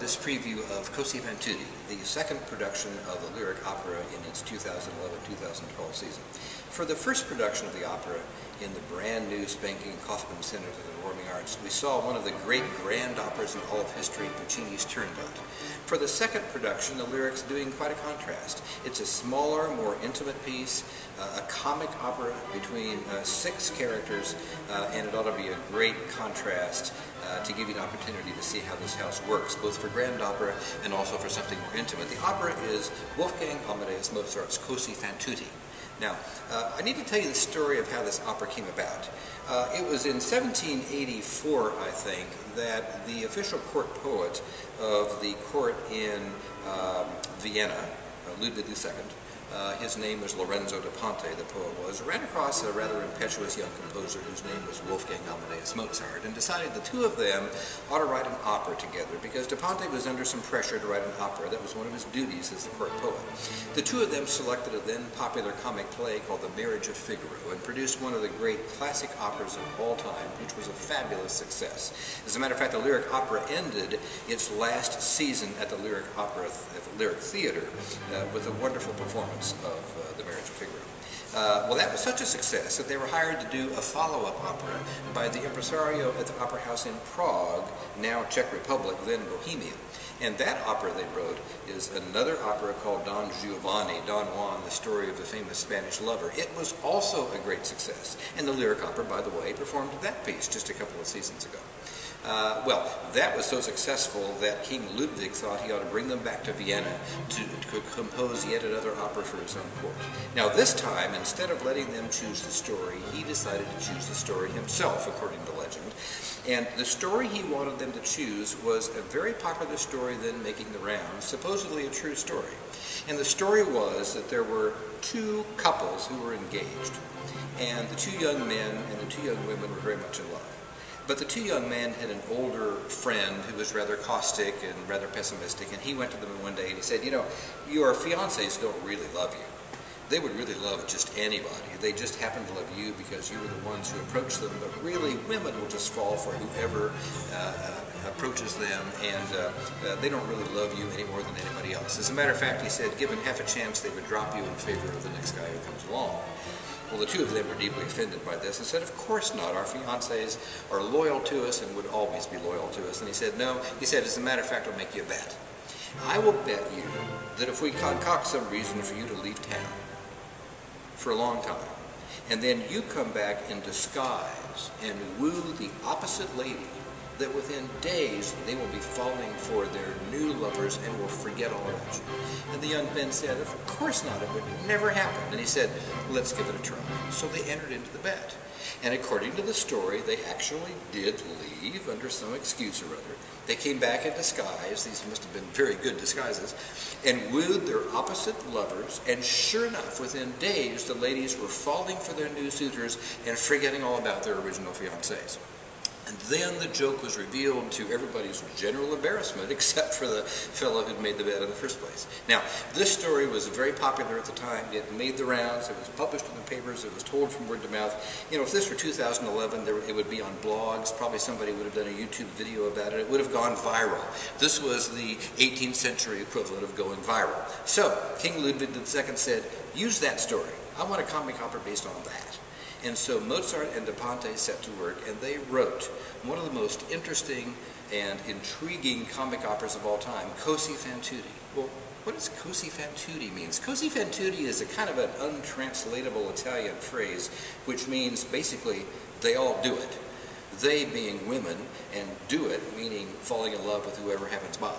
this preview of Cosi fan tutte, the second production of the lyric opera in its 2011-2012 season. For the first production of the opera in the brand new spanking Kauffman Center for the Performing Arts, we saw one of the great grand operas in all of history, Puccini's Turandot. For the second production, the lyric's doing quite a contrast. It's a smaller, more intimate piece, a comic opera between 6 characters, and it ought to be a great contrast to give you an opportunity to see how this house works, both for grand opera and also for something more intimate. The opera is Wolfgang Amadeus Mozart's Cosi fan tutte. Now, I need to tell you the story of how this opera came about. It was in 1784, I think, that the official court poet of the court in Vienna, Ludwig II, his name was Lorenzo da Ponte, the poet was, ran across a rather impetuous young composer whose name was Wolfgang Amadeus Mozart, and decided the two of them ought to write an opera together, because da Ponte was under some pressure to write an opera. That was one of his duties as the court poet. The two of them selected a then popular comic play called The Marriage of Figaro, and produced one of the great classic operas of all time, which was a fabulous success. As a matter of fact, the lyric opera ended its last season at the Lyric Theater with a wonderful performance of The Marriage of Figaro. Well, that was such a success that they were hired to do a follow-up opera by the impresario at the Opera House in Prague, now Czech Republic, then Bohemia. And that opera they wrote is another opera called Don Giovanni, Don Juan, the story of the famous Spanish lover. It was also a great success. And the lyric opera, by the way, performed that piece just a couple of seasons ago. Well, that was so successful that King Ludwig thought he ought to bring them back to Vienna to compose yet another opera for his own court. Now this time, instead of letting them choose the story, he decided to choose the story himself, according to legend. And the story he wanted them to choose was a very popular story then making the rounds, supposedly a true story. And the story was that there were 2 couples who were engaged, and the 2 young men and the 2 young women were very much in love. But the 2 young men had an older friend who was rather caustic and rather pessimistic, and he went to them one day and he said, you know, your fiancés don't really love you. They would really love just anybody. They just happen to love you because you were the ones who approached them, but really women will just fall for whoever approaches them, and they don't really love you any more than anybody else. As a matter of fact, he said, given half a chance, they would drop you in favor of the next guy who comes along. Well, the 2 of them were deeply offended by this and said, of course not. Our fiancés are loyal to us and would always be loyal to us. And he said, no. He said, as a matter of fact, I'll make you a bet. I will bet you that if we concoct some reason for you to leave town for a long time, and then you come back in disguise and woo the opposite lady, that within days they will be falling for their new lovers and will forget all about you. And the young men said, of course not, it would never happen. And he said, let's give it a try. So they entered into the bet. And according to the story, they actually did leave under some excuse or other. They came back in disguise, these must have been very good disguises, and wooed their opposite lovers, and sure enough, within days, the ladies were falling for their new suitors and forgetting all about their original fiancés. And then the joke was revealed to everybody's general embarrassment, except for the fellow who'd made the bet in the first place. Now, this story was very popular at the time. It made the rounds. It was published in the papers. It was told from word to mouth. You know, if this were 2011, it would be on blogs. Probably somebody would have done a YouTube video about it. It would have gone viral. This was the 18th century equivalent of going viral. So, King Ludwig II said, use that story. I want a comic opera based on that. And so Mozart and da Ponte set to work, and they wrote one of the most interesting and intriguing comic operas of all time, Cosi fan tutte. Well, what does Cosi fan tutte mean? Cosi fan tutte is a kind of an untranslatable Italian phrase, which means basically they all do it. They being women, and do it meaning falling in love with whoever happens by.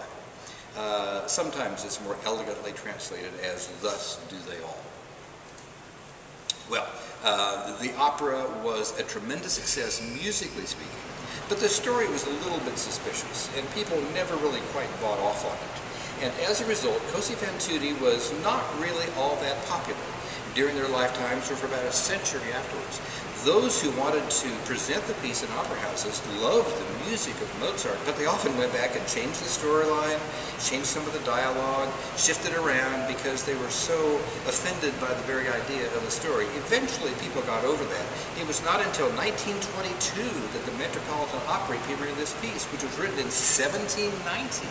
Sometimes it's more elegantly translated as thus do they all. Well, the opera was a tremendous success, musically speaking, but the story was a little bit suspicious, and people never really quite bought off on it. And as a result, Cosi fan tutte was not really all that popular. during their lifetimes or for about a century afterwards. Those who wanted to present the piece in opera houses loved the music of Mozart, but they often went back and changed the storyline, changed some of the dialogue, shifted around because they were so offended by the very idea of the story. Eventually, people got over that. It was not until 1922 that the Metropolitan Opera premiered this piece, which was written in 1790.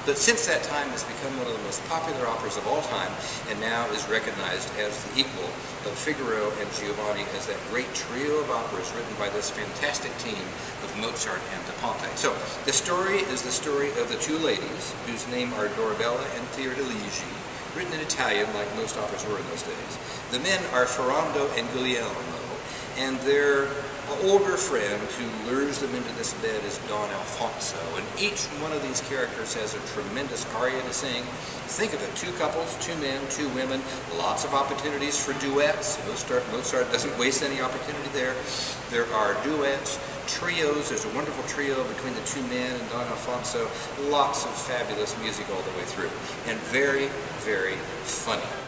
But since that time, it's become one of the most popular operas of all time, and now is recognized as the equal of Figaro and Giovanni as that great trio of operas written by this fantastic team of Mozart and Da Ponte. So, the story is the story of the two ladies, whose name are Dorabella and Fiordiligi, written in Italian like most operas were in those days. The men are Ferrando and Guglielmo, and their older friend who lures them into this bed is Don Alfonso, and each one of these characters has a tremendous aria to sing. Think of it, two couples, two men, two women, lots of opportunities for duets. Mozart doesn't waste any opportunity there. There are duets, trios, there's a wonderful trio between the two men and Don Alfonso, lots of fabulous music all the way through, and very, very funny.